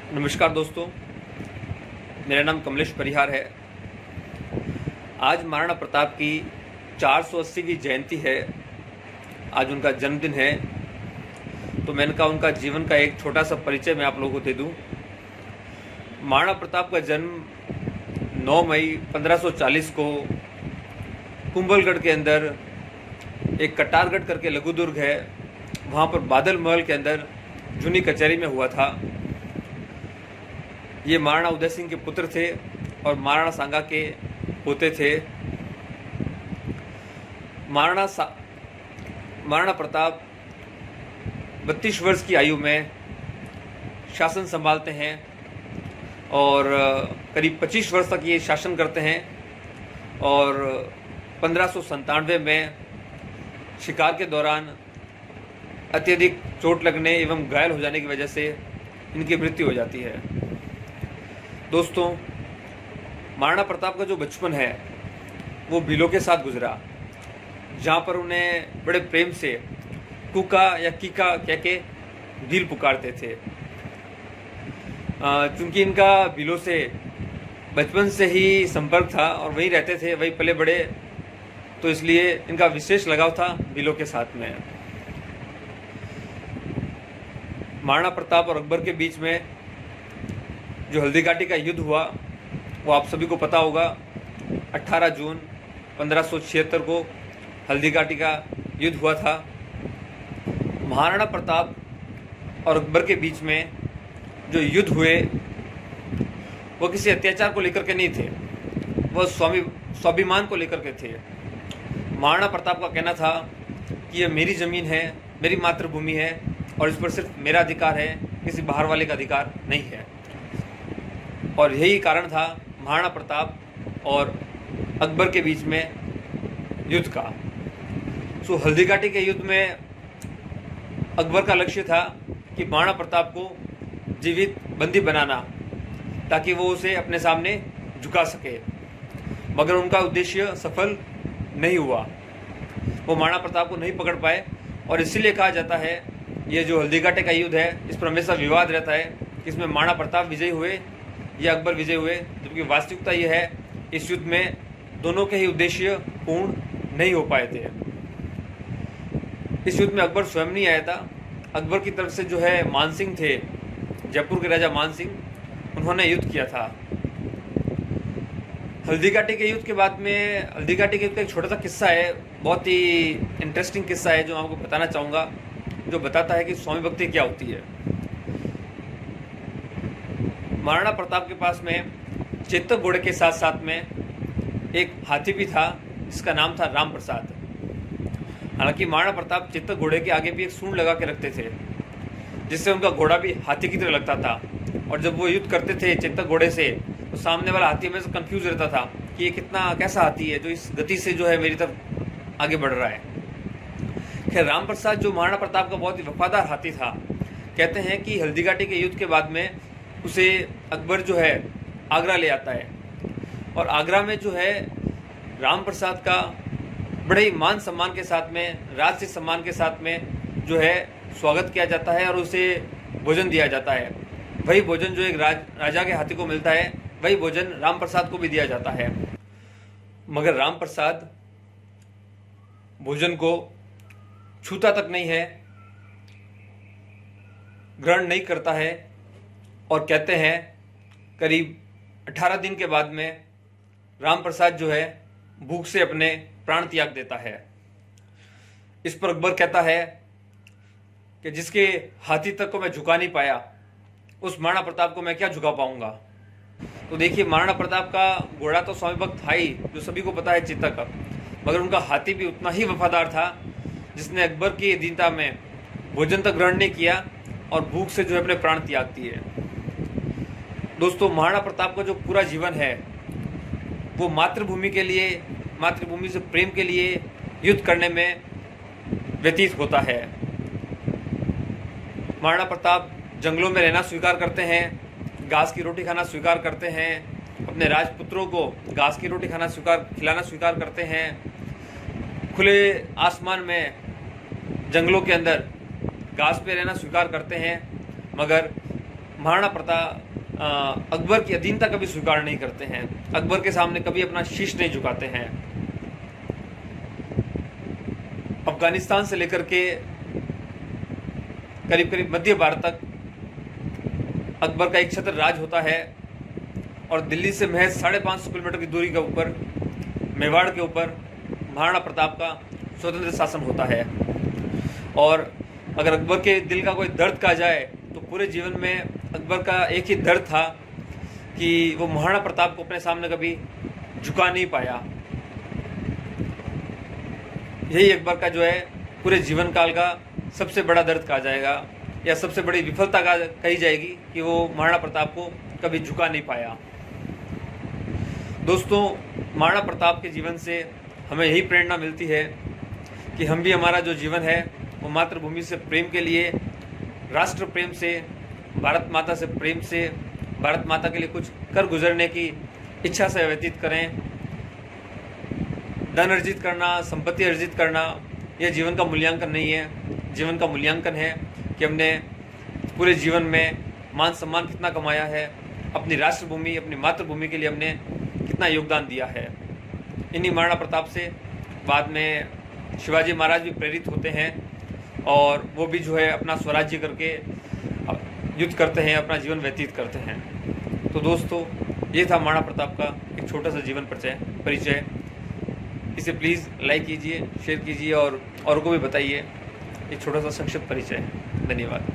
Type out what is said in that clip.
नमस्कार दोस्तों, मेरा नाम कमलेश परिहार है। आज महाराणा प्रताप की 480वीं जयंती है। आज उनका जन्मदिन है, तो मैंने कहा उनका जीवन का एक छोटा सा परिचय मैं आप लोगों को दे दूं। महाराणा प्रताप का जन्म 9 मई 1540 को कुंभलगढ़ के अंदर एक कटारगढ़ करके लघु दुर्ग है, वहाँ पर बादल महल के अंदर जूनी कचहरी में हुआ था। ये महाराणा उदय सिंह के पुत्र थे और महाराणा सांगा के पोते थे। महाराणा प्रताप 32 वर्ष की आयु में शासन संभालते हैं और करीब 25 वर्ष तक ये शासन करते हैं और 1597 में शिकार के दौरान अत्यधिक चोट लगने एवं घायल हो जाने की वजह से इनकी मृत्यु हो जाती है। दोस्तों, महाराणा प्रताप का जो बचपन है वो भीलों के साथ गुजरा, जहाँ पर उन्हें बड़े प्रेम से कुका या कीका कह के भील पुकारते थे। चूँकि इनका भीलों से बचपन से ही संपर्क था और वहीं रहते थे, वहीं पले बड़े, तो इसलिए इनका विशेष लगाव था भीलों के साथ में। महाराणा प्रताप और अकबर के बीच में जो हल्दी घाटी का युद्ध हुआ वो आप सभी को पता होगा। 18 जून 1576 को हल्दी घाटी का युद्ध हुआ था। महाराणा प्रताप और अकबर के बीच में जो युद्ध हुए वो किसी अत्याचार को लेकर के नहीं थे, वह स्वाभिमान को लेकर के थे। महाराणा प्रताप का कहना था कि यह मेरी ज़मीन है, मेरी मातृभूमि है और इस पर सिर्फ मेरा अधिकार है, किसी बाहर वाले का अधिकार नहीं है। और यही कारण था महाराणा प्रताप और अकबर के बीच में युद्ध का। सो हल्दी घाटी के युद्ध में अकबर का लक्ष्य था कि महाराणा प्रताप को जीवित बंदी बनाना, ताकि वो उसे अपने सामने झुका सके, मगर उनका उद्देश्य सफल नहीं हुआ। वो महाराणा प्रताप को नहीं पकड़ पाए और इसीलिए कहा जाता है ये जो हल्दी घाटी का युद्ध है इस पर हमेशा विवाद रहता है कि इसमें महाराणा प्रताप विजयी हुए या अकबर विजय हुए, जबकि वास्तविकता यह है इस युद्ध में दोनों के ही उद्देश्य पूर्ण नहीं हो पाए थे। इस युद्ध में अकबर स्वयं नहीं आया था। अकबर की तरफ से जो है मानसिंह थे, जयपुर के राजा मानसिंह, उन्होंने युद्ध किया था। हल्दी घाटी के युद्ध के बाद में हल्दी घाटी के युद्ध का एक छोटा सा किस्सा है, बहुत ही इंटरेस्टिंग किस्सा है जो आपको बताना चाहूँगा, जो बताता है कि स्वामी भक्ति क्या होती है। महाराणा प्रताप के पास में चेतक घोड़े के साथ साथ में एक हाथी भी था जिसका नाम था राम प्रसाद। हालांकि महाराणा प्रताप चेतक घोड़े के आगे भी एक सूंड लगा के रखते थे, जिससे उनका घोड़ा भी हाथी की तरह लगता था। और जब वो युद्ध करते थे चेतक घोड़े से, तो सामने वाला हाथी में से कंफ्यूज रहता था कि ये कैसा हाथी है जो इस गति से जो है मेरी तरफ आगे बढ़ रहा है। खैर, राम प्रसाद जो महाराणा प्रताप का बहुत ही वफादार हाथी था, कहते हैं कि हल्दी घाटी के युद्ध के बाद में उसे अकबर जो है आगरा ले आता है और आगरा में जो है राम प्रसाद का बड़े ही मान सम्मान के साथ में, राजसी सम्मान के साथ में जो है स्वागत किया जाता है और उसे भोजन दिया जाता है। वही भोजन जो एक राजा के हाथी को मिलता है, वही भोजन राम प्रसाद को भी दिया जाता है। मगर राम प्रसाद भोजन को छूता तक नहीं है, ग्रहण नहीं करता है और कहते हैं करीब 18 दिन के बाद में राम प्रसाद जो है भूख से अपने प्राण त्याग देता है। इस पर अकबर कहता है कि जिसके हाथी तक को मैं झुका नहीं पाया, उस महाराणा प्रताप को मैं क्या झुका पाऊंगा। तो देखिए, महाराणा प्रताप का घोड़ा तो स्वामी भक्त था ही, जो सभी को पता है, चेतक, मगर उनका हाथी भी उतना ही वफादार था, जिसने अकबर की अधीनता में भोजन तक ग्रहण नहीं किया और भूख से जो है अपने प्राण त्याग दिए। दोस्तों, महाराणा प्रताप का जो पूरा जीवन है वो मातृभूमि के लिए, मातृभूमि से प्रेम के लिए युद्ध करने में व्यतीत होता है। महाराणा प्रताप जंगलों में रहना स्वीकार करते हैं, घास की रोटी खाना स्वीकार करते हैं, अपने राजपुत्रों को घास की रोटी खिलाना स्वीकार करते हैं, खुले आसमान में जंगलों के अंदर घास पे रहना स्वीकार करते हैं। मगर महाराणा प्रताप अकबर की अधीनता कभी स्वीकार नहीं करते हैं, अकबर के सामने कभी अपना शीश नहीं झुकाते हैं। अफगानिस्तान से लेकर के करीब करीब मध्य भारत तक अकबर का एक छत्र राज होता है और दिल्ली से महज 550 किलोमीटर की दूरी के ऊपर मेवाड़ के ऊपर महाराणा प्रताप का स्वतंत्र शासन होता है। और अगर अकबर के दिल का कोई दर्द कहा जाए तो पूरे जीवन में अकबर का एक ही दर्द था कि वो महाराणा प्रताप को अपने सामने कभी झुका नहीं पाया। यही अकबर का जो है पूरे जीवन काल का सबसे बड़ा दर्द कहा जाएगा या सबसे बड़ी विफलता कही जाएगी कि वो महाराणा प्रताप को कभी झुका नहीं पाया। दोस्तों, महाराणा प्रताप के जीवन से हमें यही प्रेरणा मिलती है कि हम भी हमारा जो जीवन है वो मातृभूमि से प्रेम के लिए, राष्ट्र प्रेम से, भारत माता से प्रेम से, भारत माता के लिए कुछ कर गुजरने की इच्छा से व्यतीत करें। धन अर्जित करना, संपत्ति अर्जित करना यह जीवन का मूल्यांकन नहीं है। जीवन का मूल्यांकन है कि हमने पूरे जीवन में मान सम्मान कितना कमाया है, अपनी राष्ट्रभूमि, अपनी मातृभूमि के लिए हमने कितना योगदान दिया है। इन्हीं महाराणा प्रताप से बाद में शिवाजी महाराज भी प्रेरित होते हैं और वो भी जो है अपना स्वराज्य करके युद्ध करते हैं, अपना जीवन व्यतीत करते हैं। तो दोस्तों, ये था महाराणा प्रताप का एक छोटा सा जीवन परिचय। इसे प्लीज़ लाइक कीजिए, शेयर कीजिए और औरों को भी बताइए। एक छोटा सा संक्षिप्त परिचय। धन्यवाद।